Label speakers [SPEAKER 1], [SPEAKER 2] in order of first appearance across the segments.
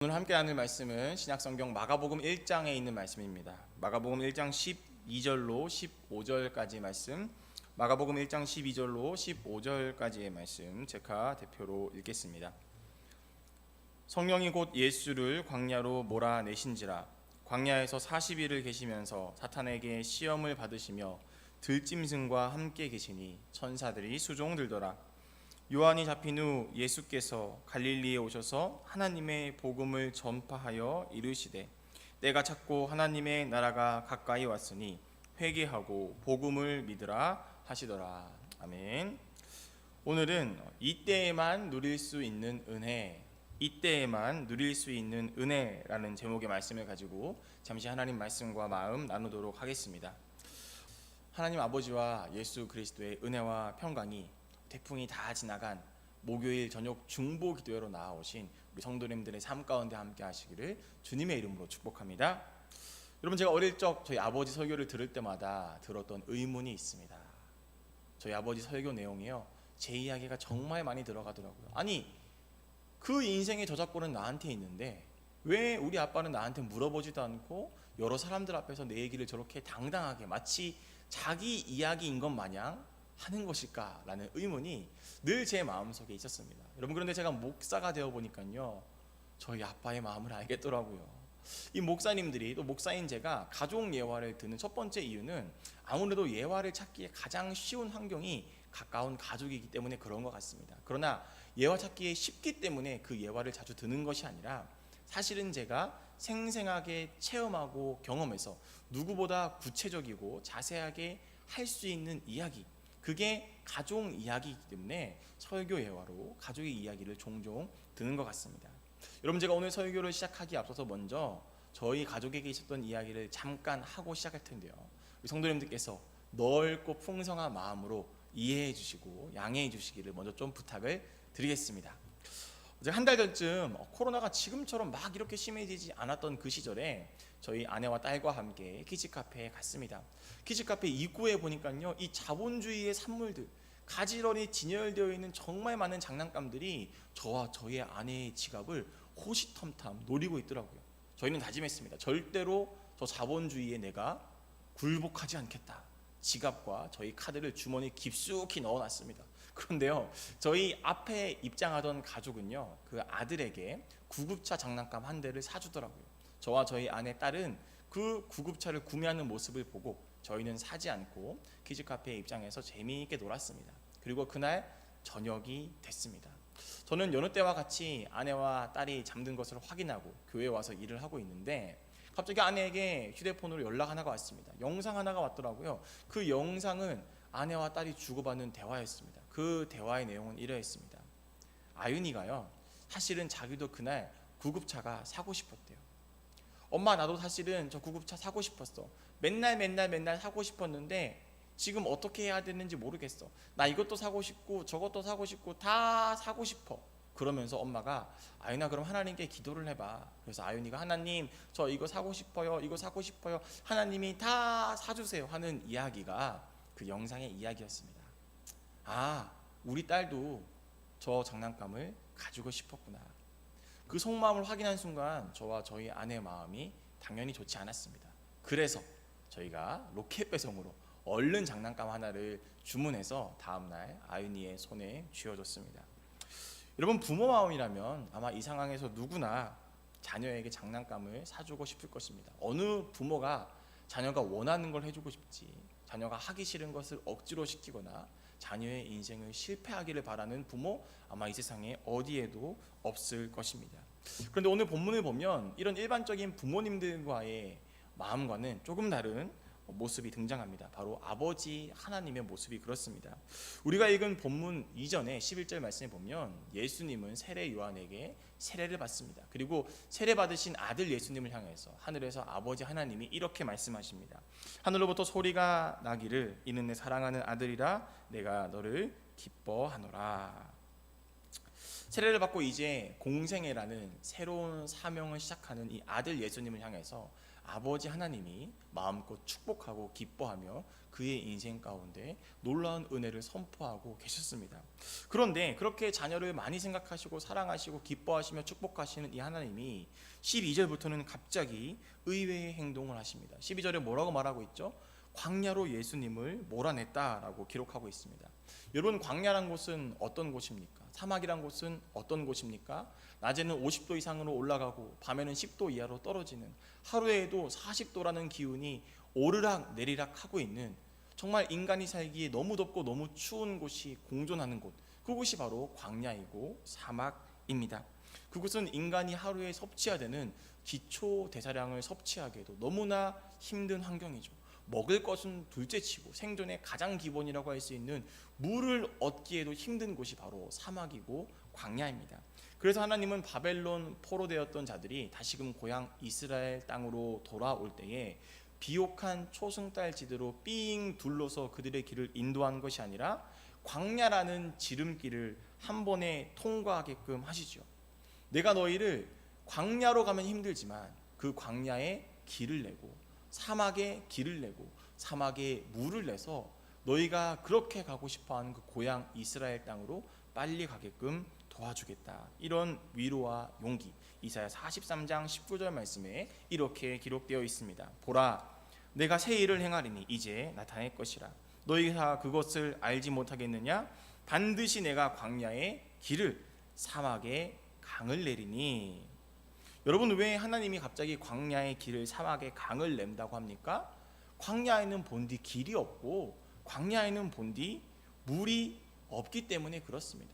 [SPEAKER 1] 오늘 함께 나눌 말씀은 신약성경 마가복음 1장에 있는 말씀입니다. 마가복음 1장 12절로 15절까지의 말씀, 마가복음 1장 12절로 15절까지의 말씀 제가 대표로 읽겠습니다. 성령이 곧 예수를 광야로 몰아내신지라. 광야에서 40일을 계시면서 사탄에게 시험을 받으시며 들짐승과 함께 계시니 천사들이 수종들더라. 요한이 잡힌 후 예수께서 갈릴리에 오셔서 하나님의 복음을 전파하여 이르시되 때가 찼고 하나님의 나라가 가까이 왔으니 회개하고 복음을 믿으라 하시더라. 아멘. 오늘은 이때에만 누릴 수 있는 은혜, 이때에만 누릴 수 있는 은혜라는 제목의 말씀을 가지고 잠시 하나님 말씀과 마음 나누도록 하겠습니다. 하나님 아버지와 예수 그리스도의 은혜와 평강이 태풍이 다 지나간 목요일 저녁 중보 기도회로 나아오신 우리 성도님들의 삶 가운데 함께 하시기를 주님의 이름으로 축복합니다. 여러분, 제가 어릴 적 저희 아버지 설교를 들을 때마다 들었던 의문이 있습니다. 저희 아버지 설교 내용이요, 제 이야기가 정말 많이 들어가더라고요. 아니, 그 인생의 저작권은 나한테 있는데 왜 우리 아빠는 나한테 물어보지도 않고 여러 사람들 앞에서 내 얘기를 저렇게 당당하게 마치 자기 이야기인 것 마냥 하는 것일까라는 의문이 늘 제 마음속에 있었습니다. 여러분, 그런데 제가 목사가 되어 보니까요, 저희 아빠의 마음을 알겠더라고요. 이 목사님들이, 또 목사인 제가 가족 예화를 드는 첫 번째 이유는 아무래도 예화를 찾기에 가장 쉬운 환경이 가까운 가족이기 때문에 그런 것 같습니다. 그러나 예화 찾기에 쉽기 때문에 그 예화를 자주 드는 것이 아니라 사실은 제가 생생하게 체험하고 경험해서 누구보다 구체적이고 자세하게 할 수 있는 이야기, 그게 가족 이야기이기 때문에 설교 예화로 가족의 이야기를 종종 듣는 것 같습니다. 여러분, 제가 오늘 설교를 시작하기 앞서서 먼저 저희 가족에게 있었던 이야기를 잠깐 하고 시작할 텐데요, 우리 성도님들께서 넓고 풍성한 마음으로 이해해 주시고 양해해 주시기를 먼저 좀 부탁을 드리겠습니다. 한 달 전쯤 코로나가 지금처럼 막 이렇게 심해지지 않았던 그 시절에 저희 아내와 딸과 함께 키즈카페에 갔습니다. 키즈카페 입구에 보니까요, 이 자본주의의 산물들, 가지런히 진열되어 있는 정말 많은 장난감들이 저와 저희 아내의 지갑을 호시탐탐 노리고 있더라고요. 저희는 다짐했습니다. 절대로 저 자본주의에 내가 굴복하지 않겠다. 지갑과 저희 카드를 주머니에 깊숙이 넣어놨습니다. 그런데요, 저희 앞에 입장하던 가족은요, 그 아들에게 구급차 장난감 한 대를 사주더라고요. 저와 저희 아내 딸은 그 구급차를 구매하는 모습을 보고 저희는 사지 않고 키즈카페 입장에서 재미있게 놀았습니다. 그리고 그날 저녁이 됐습니다. 저는 여느 때와 같이 아내와 딸이 잠든 것을 확인하고 교회에 와서 일을 하고 있는데 갑자기 아내에게 휴대폰으로 연락 하나가 왔습니다. 영상 하나가 왔더라고요. 그 영상은 아내와 딸이 주고받는 대화였습니다. 그 대화의 내용은 이러했습니다. 아윤이가요, 사실은 자기도 그날 구급차가 사고 싶었대요. 엄마, 나도 사실은 저 구급차 사고 싶었어. 맨날 사고 싶었는데 지금 어떻게 해야 되는지 모르겠어. 나 이것도 사고 싶고 저것도 사고 싶고 다 사고 싶어. 그러면서 엄마가, 아윤아, 그럼 하나님께 기도를 해봐. 그래서 아윤이가, 하나님, 저 이거 사고 싶어요, 이거 사고 싶어요, 하나님이 다 사주세요 하는 이야기가 그 영상의 이야기였습니다. 아, 우리 딸도 저 장난감을 가지고 싶었구나. 그 속마음을 확인한 순간 저와 저희 아내의 마음이 당연히 좋지 않았습니다. 그래서 저희가 로켓 배송으로 얼른 장난감 하나를 주문해서 다음날 아윤이의 손에 쥐어줬습니다. 여러분, 부모 마음이라면 아마 이 상황에서 누구나 자녀에게 장난감을 사주고 싶을 것입니다. 어느 부모가 자녀가 원하는 걸 해주고 싶지, 자녀가 하기 싫은 것을 억지로 시키거나 자녀의 인생을 실패하기를 바라는 부모, 아마 이 세상에 어디에도 없을 것입니다. 그런데 오늘 본문을 보면 이런 일반적인 부모님들과의 마음과는 조금 다른 모습이 등장합니다. 바로 아버지 하나님의 모습이 그렇습니다. 우리가 읽은 본문 이전에 11절 말씀에 보면 예수님은 세례 요한에게 세례를 받습니다. 그리고 세례 받으신 아들 예수님을 향해서 하늘에서 아버지 하나님이 이렇게 말씀하십니다. 하늘로부터 소리가 나기를, 이는 내 사랑하는 아들이라, 내가 너를 기뻐하노라. 세례를 받고 이제 공생애라는 새로운 사명을 시작하는 이 아들 예수님을 향해서 아버지 하나님이 마음껏 축복하고 기뻐하며 그의 인생 가운데 놀라운 은혜를 선포하고 계셨습니다. 그런데 그렇게 자녀를 많이 생각하시고 사랑하시고 기뻐하시며 축복하시는 이 하나님이 12절부터는 갑자기 의외의 행동을 하십니다. 12절에 뭐라고 말하고 있죠? 광야로 예수님을 몰아냈다라고 기록하고 있습니다. 여러분, 광야란 곳은 어떤 곳입니까? 사막이란 곳은 어떤 곳입니까? 낮에는 50도 이상으로 올라가고 밤에는 10도 이하로 떨어지는, 하루에도 40도라는 기온이 오르락 내리락 하고 있는, 정말 인간이 살기에 너무 덥고 너무 추운 곳이 공존하는 곳, 그곳이 바로 광야이고 사막입니다. 그곳은 인간이 하루에 섭취해야 되는 기초 대사량을 섭취하기에도 너무나 힘든 환경이죠. 먹을 것은 둘째치고 생존의 가장 기본이라고 할 수 있는 물을 얻기에도 힘든 곳이 바로 사막이고 광야입니다. 그래서 하나님은 바벨론 포로되었던 자들이 다시금 고향 이스라엘 땅으로 돌아올 때에 비옥한 초승달 지대로 삥 둘러서 그들의 길을 인도한 것이 아니라 광야라는 지름길을 한 번에 통과하게끔 하시죠. 내가 너희를 광야로 가면 힘들지만 그 광야에 길을 내고 사막에 길을 내고 사막에 물을 내서 너희가 그렇게 가고 싶어하는 그 고향 이스라엘 땅으로 빨리 가게끔 도와주겠다. 이런 위로와 용기, 이사야 43장 19절 말씀에 이렇게 기록되어 있습니다. 보라, 내가 새 일을 행하리니 이제 나타낼 것이라. 너희가 그것을 알지 못하겠느냐? 반드시 내가 광야에 길을, 사막에 강을 내리니. 여러분, 왜 하나님이 갑자기 광야의 길을, 사막에 강을 낸다고 합니까? 광야에는 본디 길이 없고 광야에는 본디 물이 없기 때문에 그렇습니다.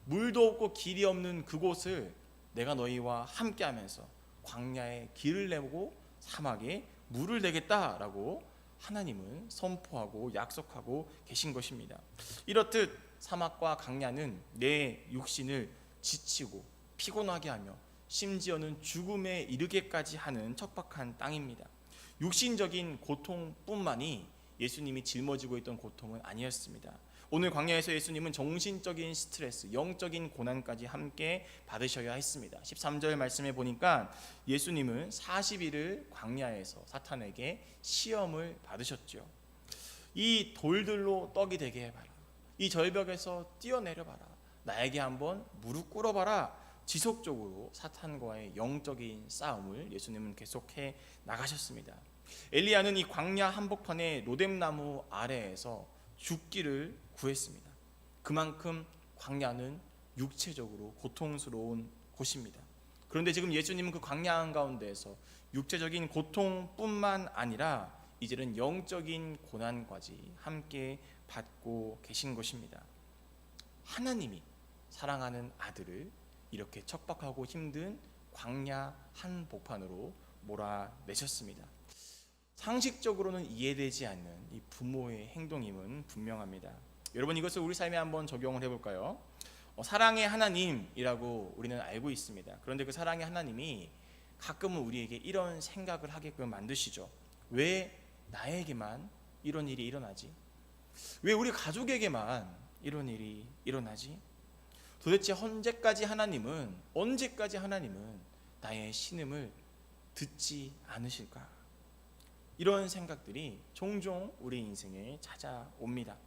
[SPEAKER 1] 물도 없고 길이 없는 그곳을 내가 너희와 함께하면서 광야에 길을 내고 사막에 물을 내겠다라고 하나님은 선포하고 약속하고 계신 것입니다. 이렇듯 사막과 광야는 내 육신을 지치고 피곤하게 하며 심지어는 죽음에 이르게까지 하는 척박한 땅입니다. 육신적인 고통뿐만이 예수님이 짊어지고 있던 고통은 아니었습니다. 오늘 광야에서 예수님은 정신적인 스트레스, 영적인 고난까지 함께 받으셔야 했습니다. 13절 말씀에 보니까 예수님은 40일을 광야에서 사탄에게 시험을 받으셨죠. 이 돌들로 떡이 되게 해봐라, 이 절벽에서 뛰어내려봐라, 나에게 한번 무릎 꿇어봐라. 지속적으로 사탄과의 영적인 싸움을 예수님은 계속해 나가셨습니다. 엘리야는 이 광야 한복판의 로뎀나무 아래에서 죽기를 구했습니다. 그만큼 광야는 육체적으로 고통스러운 곳입니다. 그런데 지금 예수님은 그 광야 한가운데에서 육체적인 고통뿐만 아니라 이제는 영적인 고난까지 함께 받고 계신 것입니다. 하나님이 사랑하는 아들을 이렇게 척박하고 힘든 광야 한복판으로 몰아내셨습니다. 상식적으로는 이해되지 않는 이 부모의 행동임은 분명합니다. 여러분, 이것을 우리 삶에 한번 적용을 해볼까요? 사랑의 하나님이라고 우리는 알고 있습니다. 그런데 그 사랑의 하나님이 가끔은 우리에게 이런 생각을 하게끔 만드시죠. 왜 나에게만 이런 일이 일어나지? 왜 우리 가족에게만 이런 일이 일어나지? 도대체 언제까지 하나님은 나의 신음을 듣지 않으실까? 이런 생각들이 종종 우리 인생에 찾아옵니다.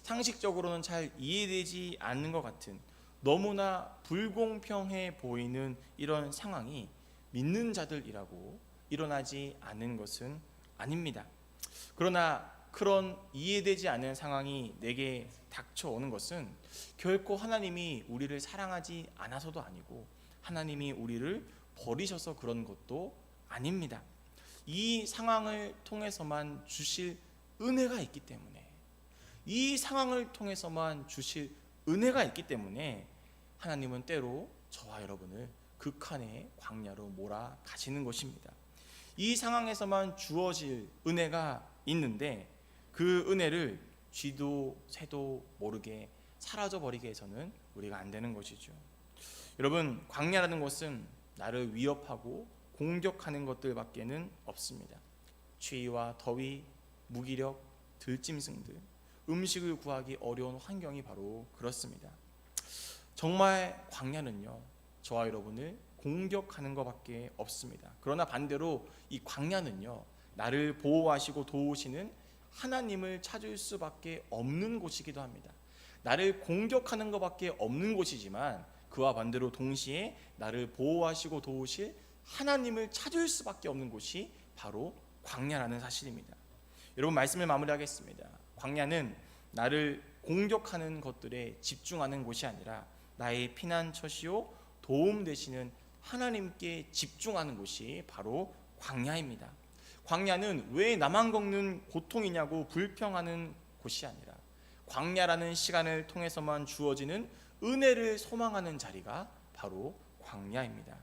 [SPEAKER 1] 상식적으로는 잘 이해되지 않는 것 같은, 너무나 불공평해 보이는 이런 상황이 믿는 자들이라고 일어나지 않는 것은 아닙니다. 그러나 그런 이해되지 않는 상황이 내게 닥쳐오는 것은 결코 하나님이 우리를 사랑하지 않아서도 아니고 하나님이 우리를 버리셔서 그런 것도 아닙니다. 이 상황을 통해서만 주실 은혜가 있기 때문에, 이 상황을 통해서만 주실 은혜가 있기 때문에 하나님은 때로 저와 여러분을 극한의 광야로 몰아가시는 것입니다. 이 상황에서만 주어질 은혜가 있는데 그 은혜를 쥐도 새도 모르게 사라져버리게 해서는 우리가 안 되는 것이죠. 여러분, 광야라는 것은 나를 위협하고 공격하는 것들밖에는 없습니다. 추위와 더위, 무기력, 들짐승들, 음식을 구하기 어려운 환경이 바로 그렇습니다. 정말 광야는요, 저와 여러분을 공격하는 것밖에 없습니다. 그러나 반대로 이 광야는요, 나를 보호하시고 도우시는 하나님을 찾을 수밖에 없는 곳이기도 합니다. 나를 공격하는 것밖에 없는 곳이지만 그와 반대로 동시에 나를 보호하시고 도우실 하나님을 찾을 수밖에 없는 곳이 바로 광야라는 사실입니다. 여러분, 말씀을 마무리하겠습니다. 광야는 나를 공격하는 것들에 집중하는 곳이 아니라 나의 피난처시요 도움 되시는 하나님께 집중하는 곳이 바로 광야입니다. 광야는 왜 나만 겪는 고통이냐고 불평하는 곳이 아니라 광야라는 시간을 통해서만 주어지는 은혜를 소망하는 자리가 바로 광야입니다.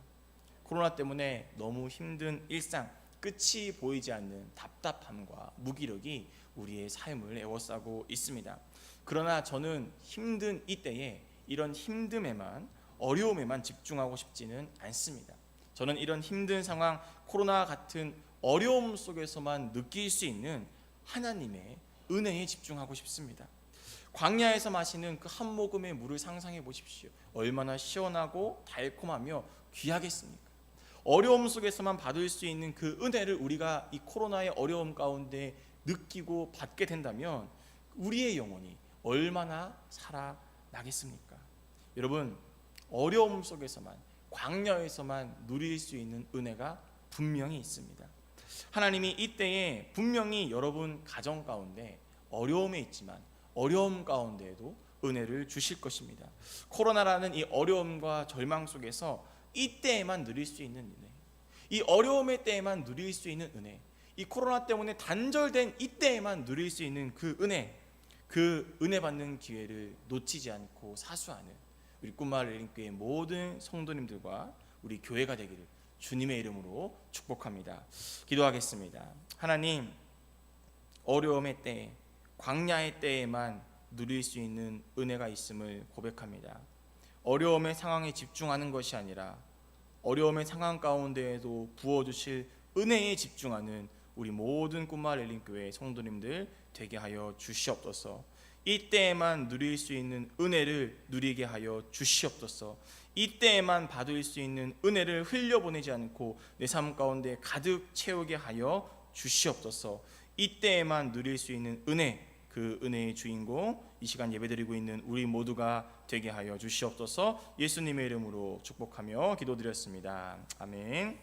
[SPEAKER 1] 코로나 때문에 너무 힘든 일상, 끝이 보이지 않는 답답함과 무기력이 우리의 삶을 에워싸고 있습니다. 그러나 저는 힘든 이때에 이런 힘듦에만, 어려움에만 집중하고 싶지는 않습니다. 저는 이런 힘든 상황, 코로나 같은 어려움 속에서만 느낄 수 있는 하나님의 은혜에 집중하고 싶습니다. 광야에서 마시는 그 한 모금의 물을 상상해 보십시오. 얼마나 시원하고 달콤하며 귀하겠습니까? 어려움 속에서만 받을 수 있는 그 은혜를 우리가 이 코로나의 어려움 가운데 느끼고 받게 된다면 우리의 영혼이 얼마나 살아나겠습니까? 여러분, 어려움 속에서만, 광야에서만 누릴 수 있는 은혜가 분명히 있습니다. 하나님이 이때에 분명히 여러분 가정 가운데 어려움에 있지만 어려움 가운데에도 은혜를 주실 것입니다. 코로나라는 이 어려움과 절망 속에서 이때에만 누릴 수 있는 은혜, 이 어려움의 때에만 누릴 수 있는 은혜, 이 코로나 때문에 단절된 이때에만 누릴 수 있는 그 은혜 받는 기회를 놓치지 않고 사수하는 우리 꿈마을 예림교회 모든 성도님들과 우리 교회가 되기를 주님의 이름으로 축복합니다. 기도하겠습니다. 하나님, 어려움의 때, 광야의 때에만 누릴 수 있는 은혜가 있음을 고백합니다. 어려움의 상황에 집중하는 것이 아니라 어려움의 상황 가운데에도 부어주실 은혜에 집중하는 우리 모든 꿈마을 예림교회 성도님들 되게 하여 주시옵소서. 이때에만 누릴 수 있는 은혜를 누리게 하여 주시옵소서. 이때에만 받을 수 있는 은혜를 흘려보내지 않고 내 삶 가운데 가득 채우게 하여 주시옵소서. 이때에만 누릴 수 있는 은혜, 그 은혜의 주인공 이 시간 예배드리고 있는 우리 모두가 되게 하여 주시옵소서. 예수님의 이름으로 축복하며 기도드렸습니다. 아멘.